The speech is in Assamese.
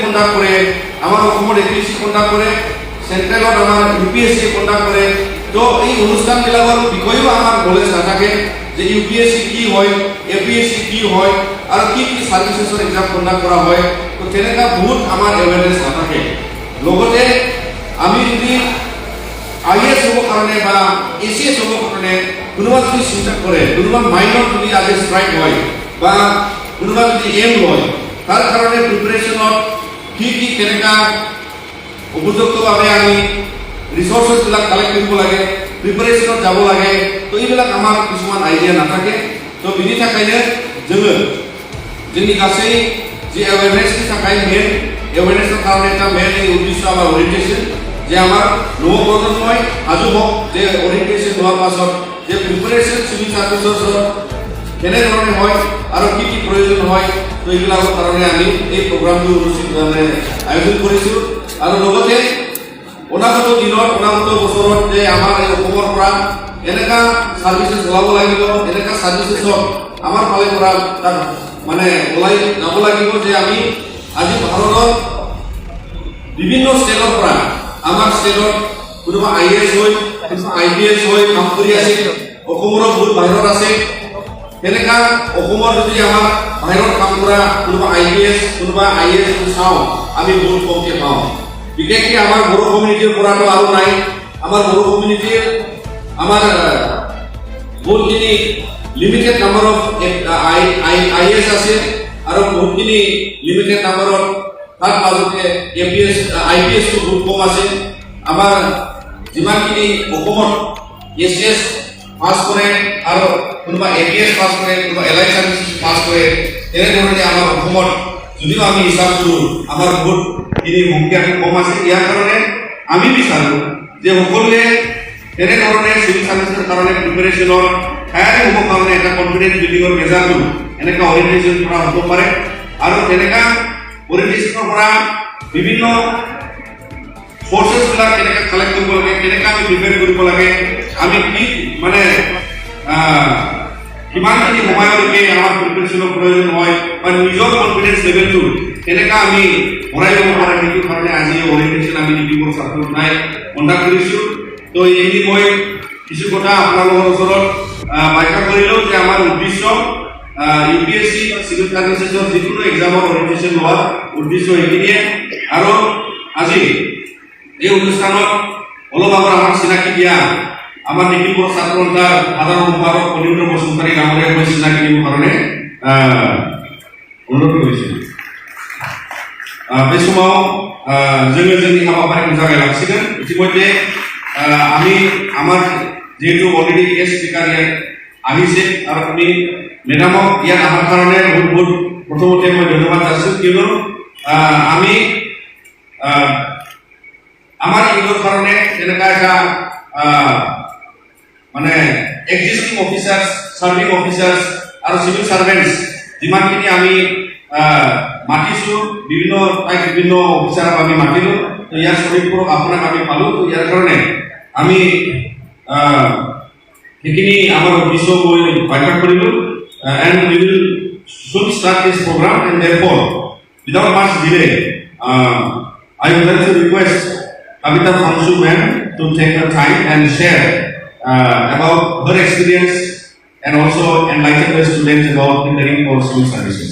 কন্ডাক্ট কৰে, আমাৰ অসমৰ APSC কন্ডাক্ট কৰে, চেন্ট্ৰেলত আমাৰ UPSC কন্ডাক্ট কৰে। তো এই অনুষ্ঠানবিলাকৰ বিষয়েও আমাৰ নলেজ নাথাকে যে UPSC কি হয়, APSC কি হয় আৰু কি কি সাৰ্ভিসেসৰ এক্সাম কন্ডাক্ট কৰা হয়। তো তেনেকা বহুত আমাৰ এৱেৰনেছ নাথাকে। লগতে আমি যদি IAS হ'ব কাৰণে বা ACS হ'ব কাৰণে কোনোবা যদি চিন্তা কৰে, কোনোবা মাইণ্ডত যদি আজি ষ্ট্ৰাইক হয় বা কোনোবা যদি এম লয়, তাৰ কাৰণে প্ৰিপাৰেশ্যনত কি কি কেনেকা উপযুক্তভাৱে আমি ৰিসোৰ্সবিলাক কালেক্ট কৰিব লাগে, প্ৰিপাৰেশ্যনত যাব লাগে। তো এইবিলাক আমাৰ কিছুমান আইডিয়া নাথাকে। তো বিনি थाखायनो जोङो जोंनि गासै যে এৱেৰনেছनि थाखाय মেইন এৱেৰনেছৰ কাৰণে এটা মেইন উদ্দেশ্য আমাৰ ওৰিয়েন্টেশ্যন, যে আমাৰ নৱ প্ৰজন্মই সাজু হওক যে ওৰিয়েন্টেশ্যন হোৱাৰ পাছত যে প্ৰিপাৰেশ্যন চিভিল সাৰ্ভিচেছৰ কেনেধৰণে হয় আৰু কি কি প্ৰয়োজন হয়। তো এইবিলাকৰ কাৰণে আমি এই প্ৰগ্ৰামটো আয়োজন কৰিছোঁ। আৰু লগতে অনাগত দিনত অনাগত বছৰত যে আমাৰ এই অসমৰ পৰা এনেকা সাৰ্ভিসেস ওলাব লাগিব, এনেকা সাৰ্ভিসেসক আমাৰ ফালে পৰা তাত মানে ওলাই যাব লাগিব যে আমি আজি ভাৰতৰ বিভিন্ন ষ্টেটৰ পৰা আমাৰ ষ্টেটত কোনোবা IAS হৈ, কোনোবা IPS হৈ কাম কৰি আছে, অসমৰ বহুত বাহিৰত আছে। তেনেকা অসমৰ যদি আমাৰ বাহিৰত কাম কৰা কোনোবা IPS কোনোবা IAS চাওঁ, আমি বহুত কমকে পাওঁ। বিশেষকৈ আমাৰ বড়ো কমিউনিটিৰ পৰাটো আৰু নাই। আমাৰ বড়ো কমিউনিটিৰ আমাৰ বহুতখিনি লিমিটেড নাম্বাৰ অফ IAS আছে আৰু বহুতখিনি লিমিটেড নাম্বাৰ অফ তাৰ মাজতে IPS টো বহুত কম আছে। আমাৰ যিমানখিনি অসমত SS পাছ কৰে আৰু কোনোবা APS পাছ কৰে, কোনোবা এলাইড সাৰ্ভিচেছ পাছ কৰে, তেনেধৰণে আমাৰ অসমত যদিও আমি হিচাপ কৰোঁ আমাৰ বহুতখিনি সংখ্যাটো কম আছে। ইয়াৰ কাৰণে আমি বিচাৰোঁ যে সকলোৱে তেনেধৰণে চিভিল সাৰ্ভিচেছৰ কাৰণে প্ৰিপাৰেশ্যনৰ তৈয়াৰী হ'ব কাৰণে এটা কনফিডেন্স বিল্ডিঙৰ মেজাৰটো এনেকুৱা অৰিয়েন্টেশ্যন পৰা হ'ব পাৰে। আৰু তেনেকুৱা অৰিয়েন্টেশ্যনৰ পৰা বিভিন্ন ফৰ্চেছবিলাক কেনেকৈ কালেক্ট কৰিব লাগে, কেনেকৈ আমি প্ৰিপেয়াৰ কৰিব লাগে, আমি কি মানে কিমানখিনি সময়লৈকে আমাৰ প্ৰিপেৰেশ্যনৰ প্ৰয়োজন হয় বা নিজৰ কনফিডেন্স লেভেলটো কেনেকৈ আমি বঢ়াই ল'ব পাৰে, সেইটো কাৰণে আজি অৰিয়েন্টেশ্যন আমি ডিব্ৰুগড় ছাত্ৰ নাই কণ্ডাক্ট কৰিছোঁ। তো এই মই কিছু কথা আপোনালোকৰ ওচৰত ব্যাখ্যা কৰিলোঁ যে আমাৰ উদ্দেশ্য UPSC চিভিল সাৰ্ভিচেছৰ যিকোনো এক্সামৰ অৰিয়েন্টেশ্যন লোৱাৰ উদ্দেশ্য এইখিনিয়ে। আৰু আজি এই অনুষ্ঠানত অলপ আগত আমাৰ চিনাকি দিয়া আমাৰ ডিব্ৰুগড় ছাত্ৰ সন্থাৰ সাধাৰণ সম্পাদক অনিন্দ্ৰ বসুমতাৰী ডাঙৰীয়াক মই চিনাকি দিবৰ কাৰণে অনুৰোধ কৰিছোঁ। बे समाव जोङो जोंनि हाबाफारिखौ जागायलांसिगोन। इतिमধ্যে আমি আমাৰ যেহেতু অলৰেডি গেস্ট স্পিকাৰ আহিছে আৰু আমি মেডামক ইয়াত অহাৰ কাৰণে বহুত বহুত প্ৰথমতে মই ধন্যবাদ যাচিছোঁ, কিয়নো আমি আমাৰ ইউথৰ কাৰণে এনেকুৱা এটা মানে এক্সিষ্টিং অফিচাৰ্ছ, সাৰ্ভিং অফিচাৰ্ছ আৰু চিভিল সাৰ্ভেণ্টছ যিমানখিনি আমি মাতিছোঁ, বিভিন্ন অফিচাৰক আমি মাতিলোঁ। তো ইয়াৰ শ্ৰমিকবোৰক আপোনাক আমি পালোঁ। তো ইয়াৰ কাৰণে আমি সেইখিনি আমাৰ উদ্দেশ্য মই ব্যাখ্যা কৰিলোঁ। And we will soon start this program, and therefore without much delay I would like to request Kavita Fanshu ma'am to take her time and share about her experience and also enlighten the students about preparing for civil services.